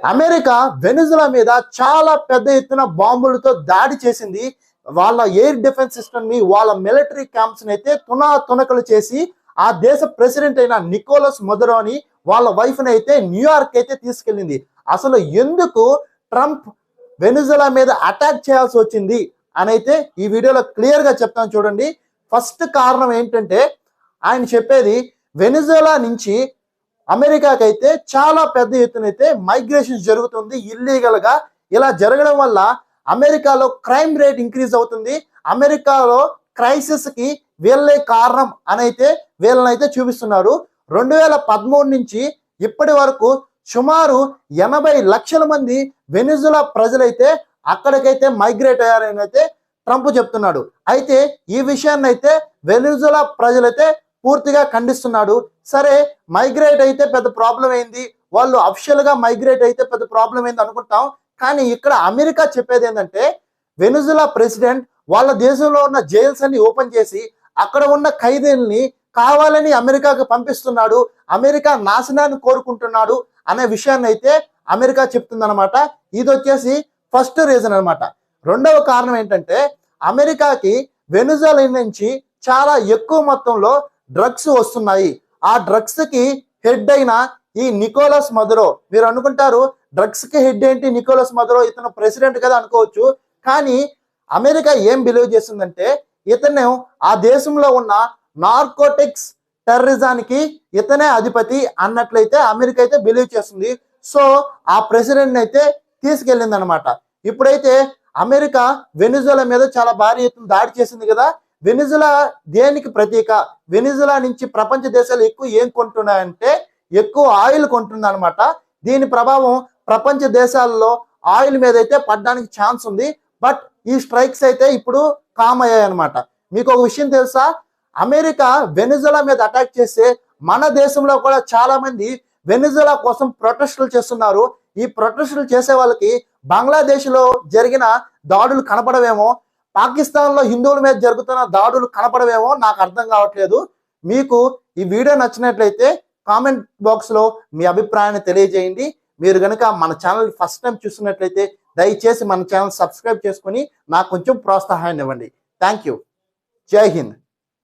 America Venezuela మీద చాలా పెద్ద ఎత్తున బాంబులతో దాడి చేసింది. వాళ్ళ ఎయిర్ డిఫెన్స్ సిస్టమ్ ని, వాళ్ళ మిలిటరీ క్యాంప్స్ ని అయితే తునకలు చేసి ఆ దేశ ప్రెసిడెంట్ అయిన నికోలస్ మదురోని వాళ్ళ వైఫ్ ని అయితే న్యూయార్క్ అయితే తీసుకెళ్ళింది. అసలు ఎందుకు ట్రంప్ వెనిజులా మీద అటాక్ చేయాల్సి వచ్చింది అని అయితే ఈ వీడియోలో క్లియర్ గా చెప్తాను చూడండి. ఫస్ట్ కారణం ఏంటంటే ఆయన చెప్పేది వెనిజులా నుంచి అమెరికాకి అయితే చాలా పెద్ద ఎత్తున అయితే మైగ్రేషన్ జరుగుతుంది ఇల్లీగల్ గా. ఇలా జరగడం వల్ల అమెరికాలో క్రైమ్ రేట్ ఇంక్రీజ్ అవుతుంది. అమెరికాలో క్రైసిస్ కి వీళ్ళే కారణం అని అయితే వీళ్ళనైతే చూపిస్తున్నారు. 2013 నుంచి ఇప్పటి వరకు సుమారు 80 లక్షల మంది వెనిజులా ప్రజలైతే అక్కడికైతే మైగ్రేట్ అయ్యారని అయితే ట్రంప్ చెప్తున్నాడు. అయితే ఈ విషయాన్ని అయితే వెనిజులా ప్రజలైతే పూర్తిగా ఖండిస్తున్నాడు. సరే, మైగ్రేట్ అయితే పెద్ద ప్రాబ్లం ఏంది, వాళ్ళు అఫిషియల్ గా మైగ్రేట్ అయితే పెద్ద ప్రాబ్లం ఏంది అనుకుంటాం. కానీ ఇక్కడ అమెరికా చెప్పేది ఏంటంటే వెనిజులా ప్రెసిడెంట్ వాళ్ళ దేశంలో ఉన్న జైల్స్ అన్ని ఓపెన్ చేసి అక్కడ ఉన్న ఖైదీల్ని కావాలని అమెరికాకు పంపిస్తున్నాడు, అమెరికా నాశనాన్ని కోరుకుంటున్నాడు అనే విషయాన్ని అయితే అమెరికా చెప్తుందన్నమాట. ఇది వచ్చేసి ఫస్ట్ రీజన్ అనమాట. రెండవ కారణం ఏంటంటే అమెరికాకి వెనిజులా నుంచి చాలా ఎక్కువ మొత్తంలో డ్రగ్స్ వస్తున్నాయి. ఆ డ్రగ్స్ కి హెడ్ అయిన ఈ నికోలస్ మదురో, మీరు అనుకుంటారు డ్రగ్స్ కి హెడ్ ఏంటి నికోలస్ మదురో, ఇతను ప్రెసిడెంట్ కదా అనుకోవచ్చు. కానీ అమెరికా ఏం బిలీవ్ చేస్తుందంటే ఇతను ఆ దేశంలో ఉన్న నార్కోటిక్స్ టెర్రరిజానికి ఇతనే అధిపతి అన్నట్లయితే అమెరికా అయితే బిలీవ్ చేస్తుంది. సో ఆ ప్రెసిడెంట్ అయితే తీసుకెళ్ళింది అనమాట. ఇప్పుడైతే అమెరికా వెనిజులా మీద చాలా భారీ ఎత్తున దాడి చేసింది కదా. వెనిజులా దేనికి ప్రతీక? వెనిజులా నుంచి ప్రపంచ దేశాలు ఎక్కువ ఏం కొంటున్నాయంటే ఎక్కువ ఆయిల్ కొంటుంది అనమాట. దీని ప్రభావం ప్రపంచ దేశాల్లో ఆయిల్ మీద అయితే పడడానికి ఛాన్స్ ఉంది. బట్ ఈ స్ట్రైక్స్ అయితే ఇప్పుడు కామ్ అయ్యాయి అనమాట. మీకు ఒక విషయం తెలుసా, అమెరికా వెనిజులా మీద అటాక్ చేస్తే మన దేశంలో కూడా చాలా మంది వెనిజులా కోసం ప్రొటెస్టులు చేస్తున్నారు. ఈ ప్రొటెస్టులు చేసే వాళ్ళకి బంగ్లాదేశ్ లో జరిగిన దాడులు కనపడవేమో, పాకిస్తాన్ లో హిందువుల మీద జరుగుతున్న దాడులు కనపడవేమో, నాకు అర్థం కావట్లేదు. మీకు ఈ వీడియో నచ్చినట్లయితే కామెంట్ బాక్స్ లో మీ అభిప్రాయాన్ని తెలియజేయండి. మీరు కనుక మన ఛానల్ ఫస్ట్ టైం చూస్తున్నట్లయితే దయచేసి మన ఛానల్ సబ్స్క్రైబ్ చేసుకొని నాకు కొంచెం ప్రోత్సాహాన్ని ఇవ్వండి. Thank you. జై హింద్.